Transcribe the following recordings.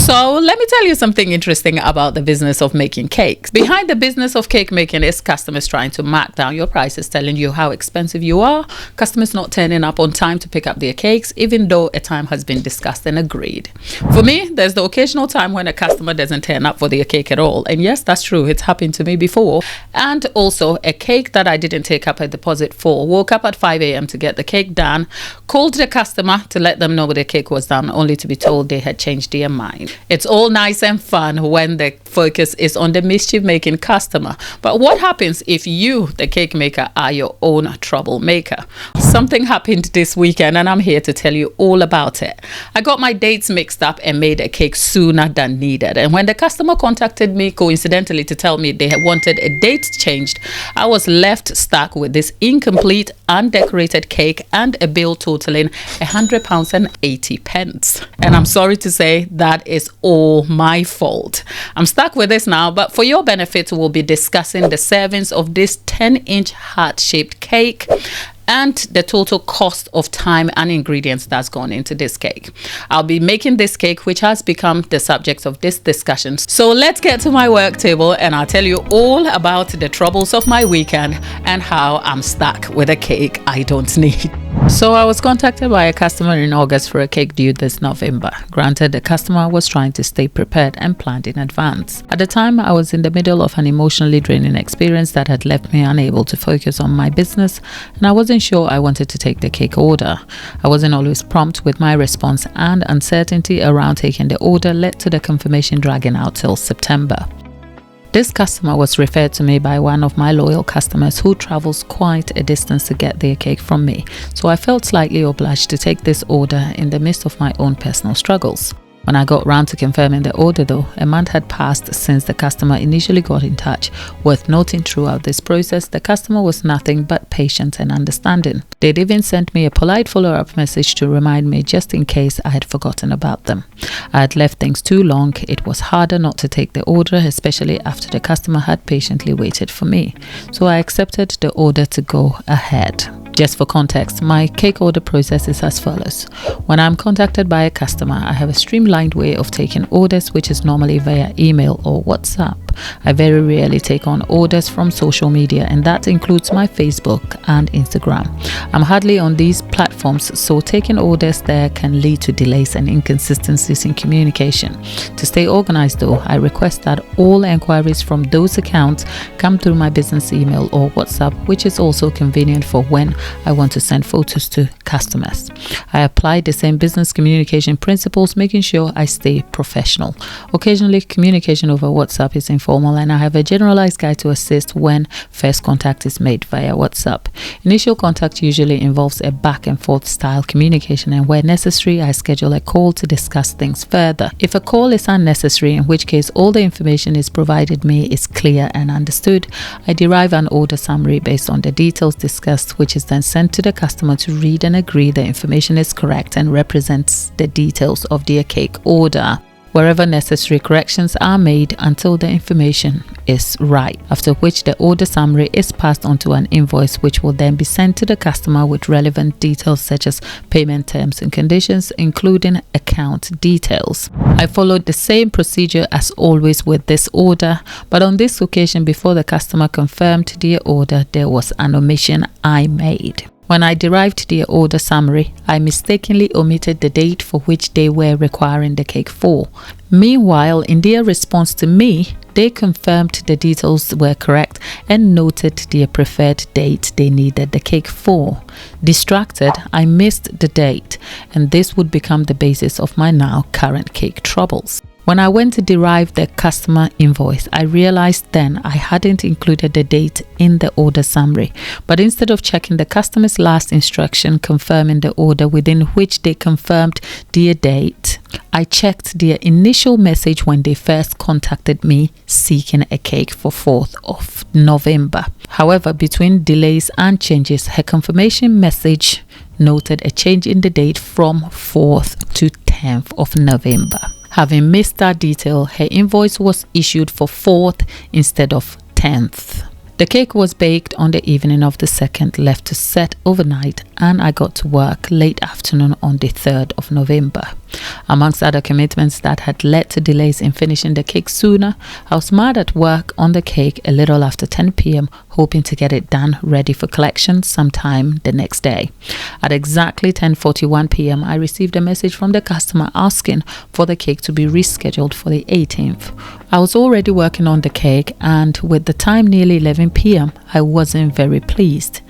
So let me tell you something interesting about the business of making cakes. Behind the business of cake making is customers trying to mark down your prices, telling you how expensive you are, customers not turning up on time to pick up their cakes, even though a time has been discussed and agreed. For me, there's the occasional time when a customer doesn't turn up for their cake at all. And yes, that's true. It's happened to me before. And also a cake that I didn't take up a deposit for. Woke up at 5 a.m. to get the cake done, called the customer to let them know the cake was done, only to be told they had changed their mind. It's all nice and fun when the focus is on the mischief-making customer. But what happens if you, the cake maker, are your own troublemaker? Something happened this weekend and I'm here to tell you all about it. I got my dates mixed up and made a cake sooner than needed. And when the customer contacted me coincidentally to tell me they had wanted a date changed, I was left stuck with this incomplete, undecorated cake and a bill totaling £100.80. And I'm sorry to say that is all my fault. I'm stuck with this now, but for your benefit, we'll be discussing the servings of this 10-inch heart-shaped cake and the total cost of time and ingredients that's gone into this cake. I'll be making this cake, which has become the subject of this discussion. So let's get to my work table and I'll tell you all about the troubles of my weekend and how I'm stuck with a cake I don't need. So I was contacted by a customer in August for a cake due this November. Granted, the customer was trying to stay prepared and planned in advance. At the time, I was in the middle of an emotionally draining experience that had left me unable to focus on my business, and I wasn't sure I wanted to take the cake order. I wasn't always prompt with my response, and uncertainty around taking the order led to the confirmation dragging out till September. This customer was referred to me by one of my loyal customers who travels quite a distance to get their cake from me, so I felt slightly obliged to take this order in the midst of my own personal struggles. When I got round to confirming the order though, a month had passed since the customer initially got in touch. Worth noting throughout this process, the customer was nothing but patient and understanding. They'd even sent me a polite follow-up message to remind me just in case I had forgotten about them. I had left things too long. It was harder not to take the order, especially after the customer had patiently waited for me. So I accepted the order to go ahead. Just for context, my cake order process is as follows. When I'm contacted by a customer, I have a streamlined way of taking orders, which is normally via email or WhatsApp. I very rarely take on orders from social media, and that includes my Facebook and Instagram. I'm hardly on these platforms, so taking orders there can lead to delays and inconsistencies in communication. To stay organized though, I request that all enquiries from those accounts come through my business email or WhatsApp, which is also convenient for when I want to send photos to customers. I apply the same business communication principles, making sure I stay professional. Occasionally, communication over WhatsApp is informal, and I have a generalized guide to assist when first contact is made via WhatsApp. Initial contact usually involves a back and forth style communication, and where necessary, I schedule a call to discuss things further. If a call is unnecessary, in which case all the information is provided me is clear and understood, I derive an order summary based on the details discussed, which is then sent to the customer to read and agree the information is correct and represents the details of their cake order. Wherever necessary, corrections are made until the information is right, after which the order summary is passed on to an invoice, which will then be sent to the customer with relevant details such as payment terms and conditions, including account details. I followed the same procedure as always with this order, but on this occasion, before the customer confirmed their order, there was an omission I made. When I derived their order summary, I mistakenly omitted the date for which they were requiring the cake for. Meanwhile, in their response to me, they confirmed the details were correct and noted their preferred date they needed the cake for. Distracted, I missed the date, and this would become the basis of my now current cake troubles. When I went to derive the customer invoice, I realized then I hadn't included the date in the order summary, but instead of checking the customer's last instruction confirming the order within which they confirmed their date, I checked their initial message when they first contacted me seeking a cake for 4th of November. However, between delays and changes, her confirmation message noted a change in the date from 4th to 10th of November. Having missed that detail, her invoice was issued for 4th instead of 10th. The cake was baked on the evening of the 2nd, left to set overnight, and I got to work late afternoon on the 3rd of November. Amongst other commitments that had led to delays in finishing the cake sooner, I was mad at work on the cake a little after 10 p.m, hoping to get it done ready for collection sometime the next day. At exactly 10:41 p.m, I received a message from the customer asking for the cake to be rescheduled for the 18th. I was already working on the cake, and with the time nearly 11 p.m, I wasn't very pleased.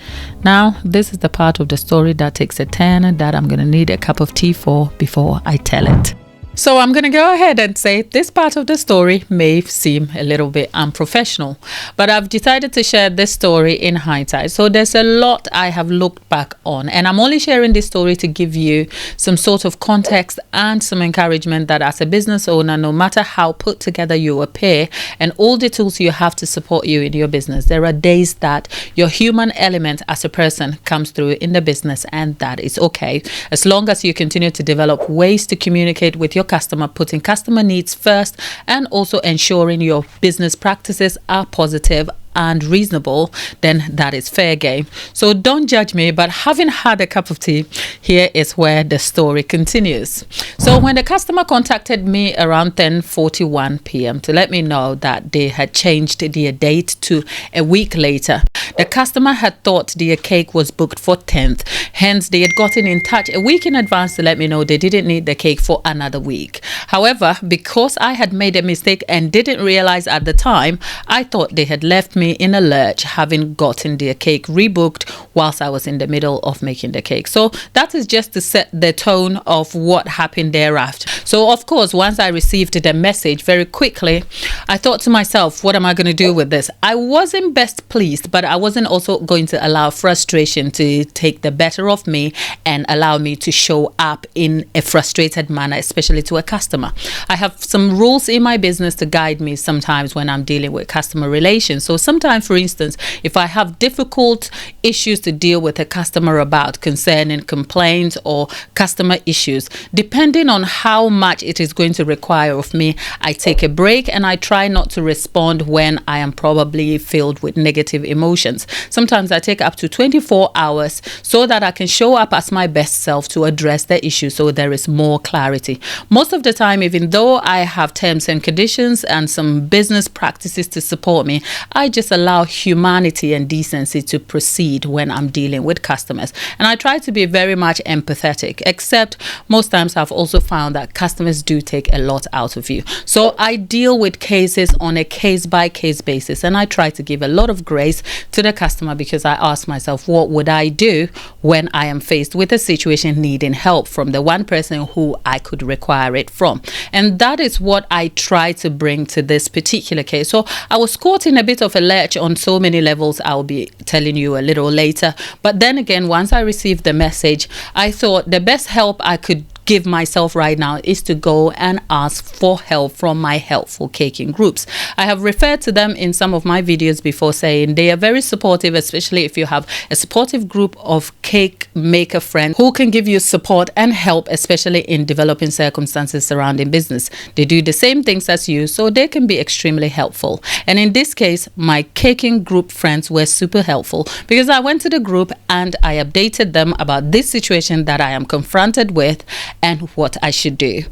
Now, this is the part of the story that takes a turn that I'm going to need a cup of tea for before I tell it. So I'm going to go ahead and say this part of the story may seem a little bit unprofessional, but I've decided to share this story in hindsight. So there's a lot I have looked back on, and I'm only sharing this story to give you some sort of context and some encouragement that as a business owner, no matter how put together you appear and all the tools you have to support you in your business, there are days that your human element as a person comes through in the business, and that is okay. As long as you continue to develop ways to communicate with your customer, putting customer needs first, and also ensuring your business practices are positive and reasonable, then that is fair game. So don't judge me, but having had a cup of tea, here is where the story continues. So when the customer contacted me around 10:41 p.m. to let me know that they had changed their date to a week later, the customer had thought their cake was booked for 10th. Hence, they had gotten in touch a week in advance to let me know they didn't need the cake for another week. However, because I had made a mistake and didn't realize at the time, I thought they had left me in a lurch, having gotten their cake rebooked whilst I was in the middle of making the cake. So that is just to set the tone of what happened thereafter. So of course, once I received the message, very quickly I thought to myself, what am I going to do with this? I wasn't best pleased, but I wasn't also going to allow frustration to take the better of me and allow me to show up in a frustrated manner, especially to a customer. I have some rules in my business to guide me sometimes when I'm dealing with customer relations. So sometimes, for instance, if I have difficult issues to deal with a customer about concerning complaints or customer issues, depending on how much it is going to require of me, I take a break and I try not to respond when I am probably filled with negative emotions. Sometimes I take up to 24 hours so that I can show up as my best self to address the issue, so there is more clarity. Most of the time, even though I have terms and conditions and some business practices to support me, I just allow humanity and decency to proceed when I'm dealing with customers. And I try to be very much empathetic, except most times I've also found that customers do take a lot out of you. So I deal with cases on a case-by-case basis, and I try to give a lot of grace to the customer, because I ask myself, what would I do when I am faced with a situation needing help from the one person who I could require it from? And that is what I try to bring to this particular case. So I was caught in a bit of a lurch on so many levels. I'll be telling you a little later. But then again, once I received the message, I thought the best help I could give myself right now is to go and ask for help from my helpful caking groups. I have referred to them in some of my videos before, saying they are very supportive, especially if you have a supportive group of cake maker friends who can give you support and help, especially in developing circumstances surrounding business. They do the same things as you, so they can be extremely helpful. And in this case, my caking group friends were super helpful, because I went to the group and I updated them about this situation that I am confronted with and what I should do.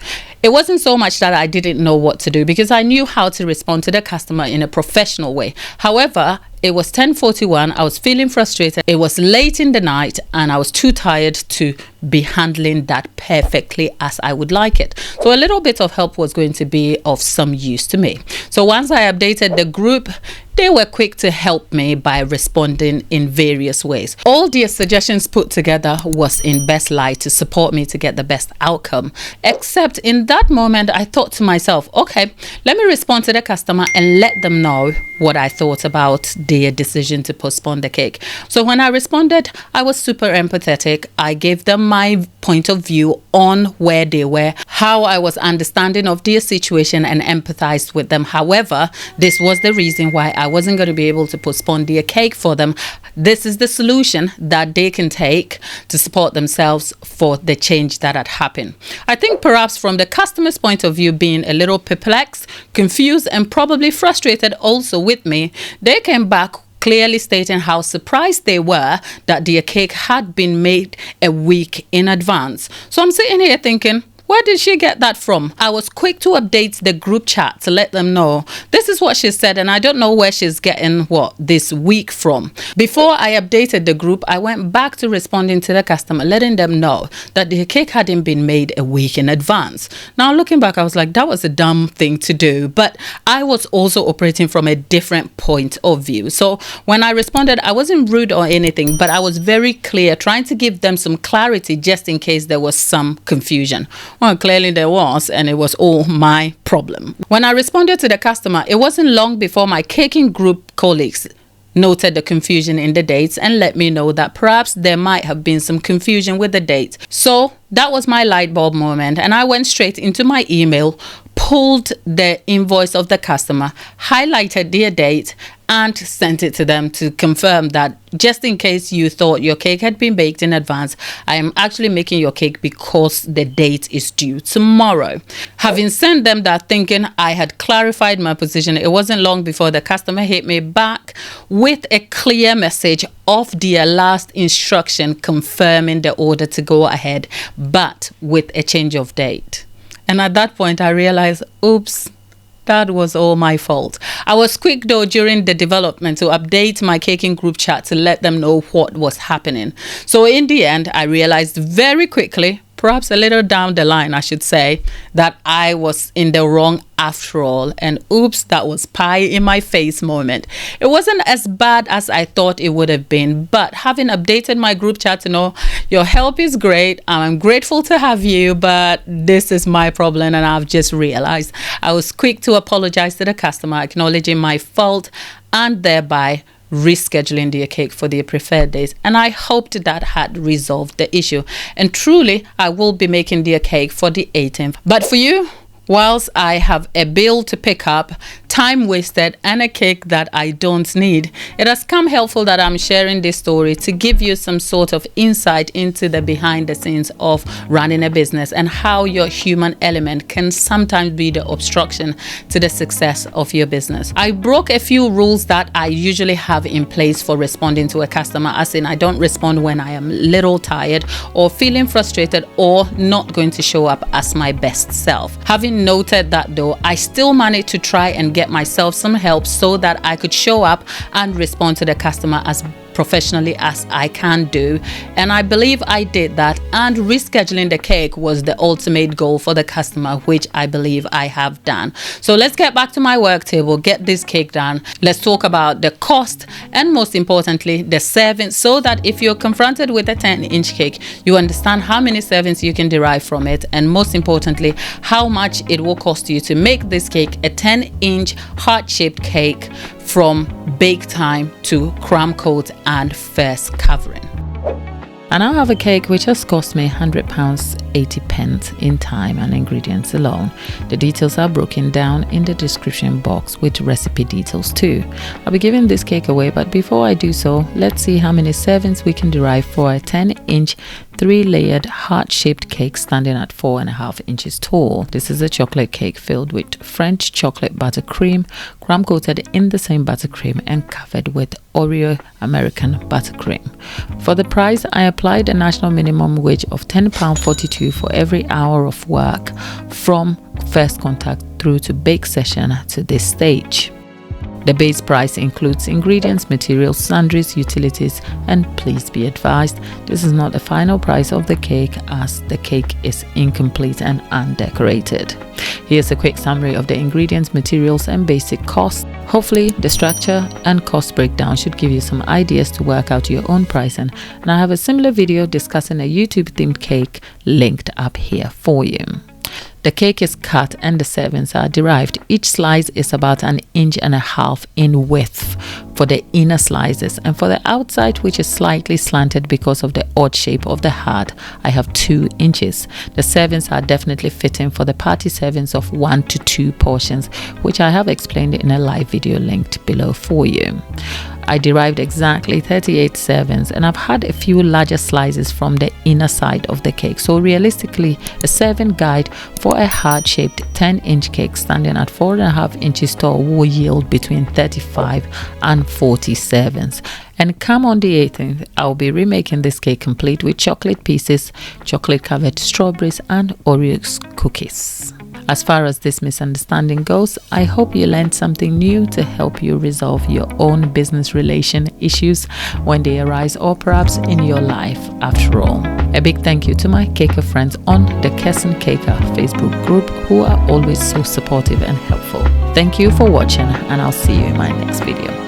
It wasn't so much that I didn't know what to do, because I knew how to respond to the customer in a professional way. However, it was 10:41. I was feeling frustrated. It was late in the night and I was too tired to be handling that perfectly as I would like it. So a little bit of help was going to be of some use to me. So once I updated the group, they were quick to help me by responding in various ways. All their suggestions put together was in best light to support me to get the best outcome. Except in that moment, I thought to myself, okay, let me respond to the customer and let them know what I thought about their decision to postpone the cake. So when I responded, I was super empathetic. I gave them my point of view on where they were, how I was understanding of their situation, and empathized with them. However, this was the reason why I wasn't going to be able to postpone their cake for them. This is the solution that they can take to support themselves for the change that had happened. I think perhaps from the customer's point of view, being a little perplexed, confused, and probably frustrated also with me, they came back clearly stating how surprised they were that their cake had been made a week in advance. So I'm sitting here thinking, where did she get that from? I was quick to update the group chat to let them know this is what she said, and I don't know where she's getting this week from. Before I updated the group, I went back to responding to the customer, letting them know that the cake hadn't been made a week in advance. Now, looking back, I was like, that was a dumb thing to do, but I was also operating from a different point of view. So when I responded, I wasn't rude or anything, but I was very clear, trying to give them some clarity just in case there was some confusion. Well, clearly there was, and it was all my problem. When I responded to the customer, it wasn't long before my caking group colleagues noted the confusion in the dates and let me know that perhaps there might have been some confusion with the dates. So that was my light bulb moment, and I went straight into my email, pulled the invoice of the customer, highlighted their date, and sent it to them to confirm that just in case you thought your cake had been baked in advance, I am actually making your cake because the date is due tomorrow. Having sent them that, thinking I had clarified my position, it wasn't long before the customer hit me back with a clear message of their last instruction confirming the order to go ahead, but with a change of date. And at that point, I realized, oops, that was all my fault. I was quick though during the development to update my caking group chat to let them know what was happening. So in the end, I realized very quickly, perhaps a little down the line, I should say, that I was in the wrong after all. And oops, that was pie in my face moment. It wasn't as bad as I thought it would have been, but having updated my group chat to know your help is great, I'm grateful to have you, but this is my problem and I've just realized. I was quick to apologize to the customer, acknowledging my fault and thereby rescheduling their cake for their preferred days, and I hoped that had resolved the issue. And truly, I will be making their cake for the 18th. But for you, whilst I have a bill to pick up, time wasted, and a cake that I don't need, it has come helpful that I'm sharing this story to give you some sort of insight into the behind the scenes of running a business and how your human element can sometimes be the obstruction to the success of your business. I broke a few rules that I usually have in place for responding to a customer, as in I don't respond when I am a little tired or feeling frustrated or not going to show up as my best self. Having noted that though, I still managed to try and get myself some help so that I could show up and respond to the customer as professionally as I can do, and I believe I did that, and rescheduling the cake was the ultimate goal for the customer, which I believe I have done. So let's get back to my work table, get this cake done. Let's talk about the cost and most importantly the servings, so that if you're confronted with a 10-inch cake, you understand how many servings you can derive from it, and most importantly how much it will cost you to make this cake a 10-inch heart-shaped cake from bake time to crumb coat and first covering. I now have a cake which has cost me £100 80 in time and ingredients alone. The details are broken down in the description box with recipe details too. I'll be giving this cake away, but before I do so, let's see how many servings we can derive for a 10-inch 3-layered heart-shaped cake standing at 4.5 inches tall. This is a chocolate cake filled with French chocolate buttercream, crumb coated in the same buttercream and covered with Oreo American buttercream. For the price, I applied a national minimum wage of £10.42 for every hour of work from first contact through to bake session to this stage. The base price includes ingredients, materials, sundries, utilities, and please be advised, this is not the final price of the cake as the cake is incomplete and undecorated. Here's a quick summary of the ingredients, materials, and basic costs. Hopefully, the structure and cost breakdown should give you some ideas to work out your own pricing, and I have a similar video discussing a YouTube-themed cake linked up here for you. The cake is cut and the servings are derived. Each slice is about 1.5 inches in width for the inner slices, and for the outside, which is slightly slanted because of the odd shape of the heart, I have 2 inches. The servings are definitely fitting for the party servings of 1 to 2 portions, which I have explained in a live video linked below for you. I derived exactly 38 servings, and I've had a few larger slices from the inner side of the cake. So realistically, a serving guide for for a heart-shaped 10-inch cake standing at 4.5 inches tall will yield between 35 and 40 servings. And come on the 18th, I'll be remaking this cake complete with chocolate pieces, chocolate-covered strawberries, and Oreo cookies. As far as this misunderstanding goes, I hope you learned something new to help you resolve your own business relation issues when they arise, or perhaps in your life after all. A big thank you to my caker friends on the Kesson Caker Facebook group who are always so supportive and helpful. Thank you for watching, and I'll see you in my next video.